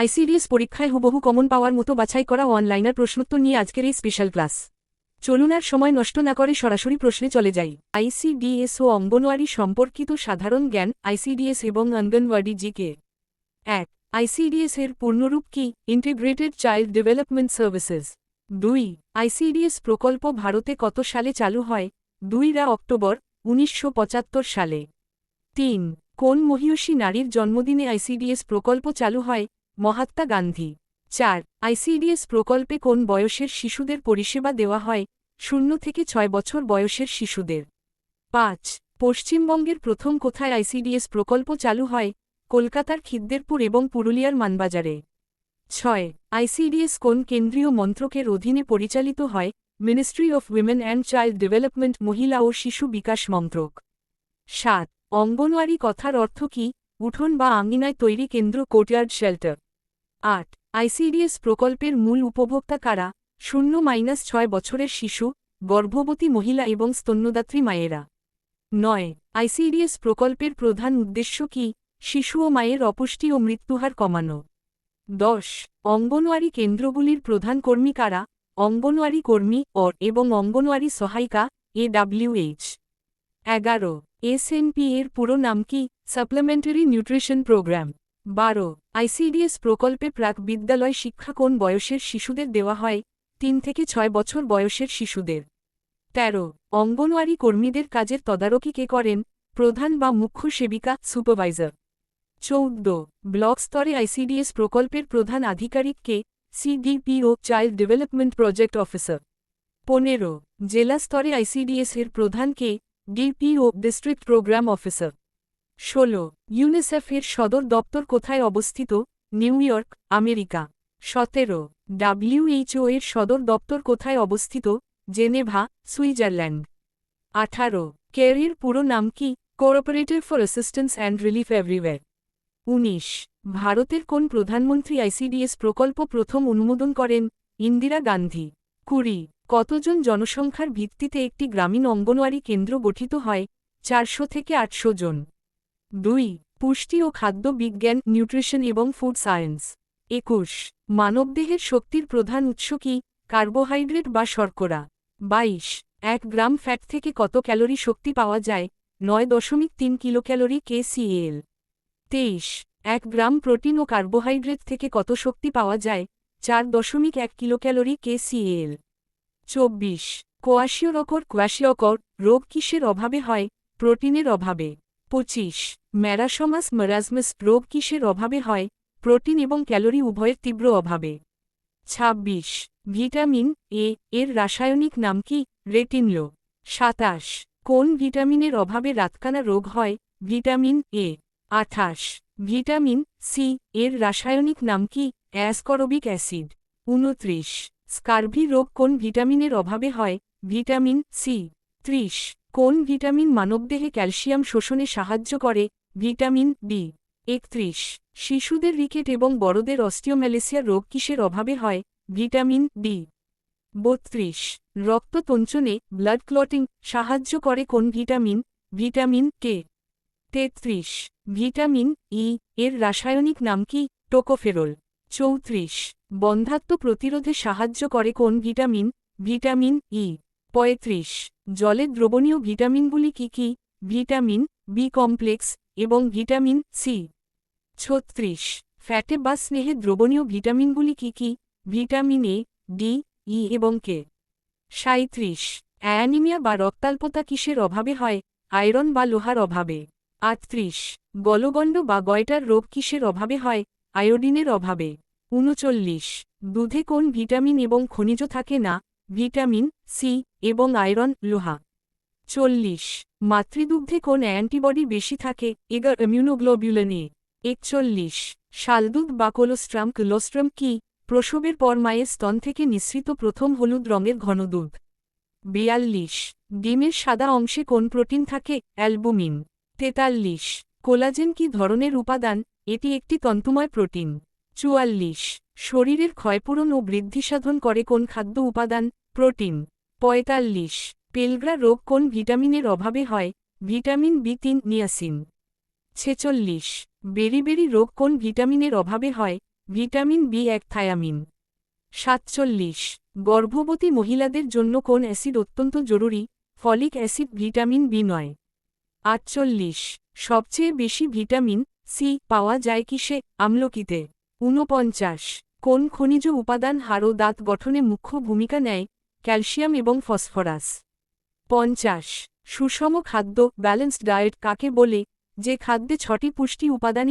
ICDS পরীক্ষায় হুবহু common পাওয়ার মতো বাছাই করা অনলাইনের প্রশ্নোত্তর নিয়ে আজকের এই স্পেশাল ক্লাস। চলুন আর সময় নষ্ট না করে সরাসরি প্রশ্নে চলে যাই। আইসিডিএস ও অঙ্গনওয়াড়ি সম্পর্কিত সাধারণ জ্ঞান। আইসিডিএস এবং অঙ্গনওয়াড়ি জিকে। 1. আইসিডিএস এর পূর্ণরূপ কি? Integrated child development services. 2. ICDS প্রকল্প ভারতে কত সালে চালু হয়? 2 অক্টোবর 1975 সালে। 3. কোন মহীয়সী নারীর জন্মদিনে আইসিডিএস প্রকল্প চালু হয়? মহাত্মা গান্ধী। 4. আইসিডিএস প্রকল্পে কোন বয়সের শিশুদের পরিষেবা দেওয়া হয়? 0 থেকে 6 বছর বয়সের শিশুদের। 5. পশ্চিমবঙ্গের প্রথম কোথায় আইসিডিএস প্রকল্প চালু হয়? কলকাতার খিদ্দেরপুর এবং পুরুলিয়ার মানবাজারে। 6. আইসিডিএস কোন কেন্দ্রীয় মন্ত্রকের অধীনে পরিচালিত হয়? Ministry of women and child development, মহিলা ও শিশু বিকাশ মন্ত্রক। 7. অঙ্গনওয়াড়ি কথার অর্থ কী? উঠোন বা আঙিনায় তৈরি কেন্দ্র, কোর্টইয়ার্ড শেল্টার। 8. আইসিডিএস প্রকল্পের মূল উপভোক্তা কারা? 0-6 বছরের শিশু, গর্ভবতী মহিলা এবং স্তন্যদাত্রী মায়েরা। 9. আইসিডিএস প্রকল্পের প্রধান উদ্দেশ্য কী? শিশু ও মায়ের অপুষ্টি ও মৃত্যুহার কমানো। 10. অঙ্গনওয়াড়ি কেন্দ্রগুলির প্রধান কর্মী কারা? অঙ্গনওয়াড়ি কর্মী এবং অঙ্গনওয়াড়ি সহায়িকা, AWH। 11. এসএনপি এর পুরো নাম কি? Supplementary nutrition programme. 12. আইসিডিএস প্রকল্পে প্রাক বিদ্যালয় শিক্ষা কোন বয়সের শিশুদের দেওয়া হয়? 3 থেকে 6 বছর বয়সের শিশুদের। 13. অঙ্গনওয়াড়ি কর্মীদের কাজের তদারকি কে করেন? প্রধান বা মুখ্য সেবিকা, সুপারভাইজার। 14. ব্লক স্তরে আইসিডিএস প্রকল্পের প্রধান আধিকারিক কে? CDPO, child development project officer. 15. জেলা স্তরে আইসিডিএস এর প্রধান কে? DPO, district programme officer. 16. UNICEF এর সদর দপ্তর কোথায় অবস্থিত? New York, America. 17. WHO এর সদর দপ্তর কোথায় অবস্থিত? Geneva, Switzerland. 18. কেয়ারের পুরো নাম কি? Cooperative for assistance and relief everywhere. 19. ভারতের কোন প্রধানমন্ত্রী আইসিডিএস প্রকল্প প্রথম অনুমোদন করেন? ইন্দিরা গান্ধী। 20. কতজন জনসংখ্যার ভিত্তিতে একটি গ্রামীণ অঙ্গনওয়াড়ি কেন্দ্র গঠিত হয়? 400 থেকে 800 জন। 2. পুষ্টি ও খাদ্য বিজ্ঞান, নিউট্রিশন এবং ফুড সায়েন্স। 21. মানবদেহের শক্তির প্রধান উৎস কি? কার্বোহাইড্রেট বা শর্করা। 22. 1 গ্রাম ফ্যাট থেকে কত ক্যালোরি শক্তি পাওয়া যায়? 9.3 কিলোক্যালোরি kcal। 23. 1 গ্রাম প্রোটিন ও কার্বোহাইড্রেট থেকে কত শক্তি পাওয়া যায়? 4.1 কিলোক্যালোরি kcal। 24. কোয়াশিওরকর রোগ কিসের অভাবে হয়? প্রোটিনের অভাবে। 25. ম্যারাসমাস মারাজমাস রোগ কিসের অভাবে হয়? প্রোটিন এবং ক্যালোরি উভয়ের তীব্র অভাবে। 26. ভিটামিন এ এর রাসায়নিক নাম কি? রেটিনলো। 27. কোন ভিটামিনের অভাবে রাতকানা রোগ হয়? Vitamin A. 28. ভিটামিন সি এর রাসায়নিক নাম কি? Ascorbic acid. 29. স্কার্ভি রোগ কোন ভিটামিনের অভাবে হয়? Vitamin C. 30. কোন ভিটামিন মানবদেহে ক্যালসিয়াম শোষণে সাহায্য করে? Vitamin D. 31. শিশুদের রিকেট এবং বড়দের অস্টিওম্যালেসিয়া রোগ কিসের অভাবে হয়? Vitamin D. 32. রক্ত তঞ্চনে ব্লাড ক্লটিং সাহায্য করে কোন vitamin? Vitamin K. 33. Vitamin E এর রাসায়নিক নাম কি? টোকোফেরল। 34. বন্ধ্যাত্ব প্রতিরোধে সাহায্য করে কোন ভিটামিন? Vitamin E. 35. জলে দ্রবণীয় ভিটামিনগুলি কি কি? ভিটামিন বি কমপ্লেক্স এবং ভিটামিন সি। 36. ফ্যাটে বা স্নেহে দ্রবণীয় ভিটামিনগুলি কি কি? ভিটামিন এ, ডি, ই এবং কে। 37. অ্যানিমিয়া বা রক্তাল্পতা কিসের অভাবে হয়? আয়রন বা লোহার অভাবে। 38. গলগণ্ড বা গয়টার রোগ কিসের অভাবে হয়? আয়োডিনের অভাবে। 39. দুধে কোন ভিটামিন এবং খনিজ থাকে না? ভিটামিন সি এবং আয়রন, লোহা। 40. মাতৃদুগ্ধে কোন অ্যান্টিবডি বেশি থাকে? এগার ইমিউনোগ্লোবিউলিন এ। 41. শালদুধ বা কোলোস্ট্রাম কি? প্রসবের পর মায়ের স্তন থেকে নিঃসৃত প্রথম হলুদ রঙের ঘনদুধ। 42. ডিমের সাদা অংশে কোন প্রোটিন থাকে? অ্যালবুমিন। 43. কোলাজেন কি ধরনের উপাদান? এটি একটি তন্তুময় প্রোটিন। 44. শরীরের ক্ষয়পূরণ ও বৃদ্ধিসাধন করে কোন খাদ্য উপাদান? প্রোটিন। 45. পেলগ্রা রোগ কোন ভিটামিনের অভাবে হয়? Vitamin বি3, niacin. 46. বেরিবেরি রোগ কোন ভিটামিনের অভাবে হয়? Vitamin B one thymine. 47 গর্ভবতী মহিলাদের জন্য কোন অ্যাসিড অত্যন্ত জরুরি? Folic acid, vitamin বি9। 48 সবচেয়ে বেশি ভিটামিন সি পাওয়া যায় কিসে? আমলকিতে। 49 কোন খনিজ উপাদান হাড় ও দাঁত গঠনে মুখ্য ভূমিকা নেয়? ক্যালসিয়াম এবং ফসফরাস। 50 সুষম খাদ্য ব্যালেন্সড ডায়েট কাকে বলে? যে খাদ্যে 6টি পুষ্টি উপাদান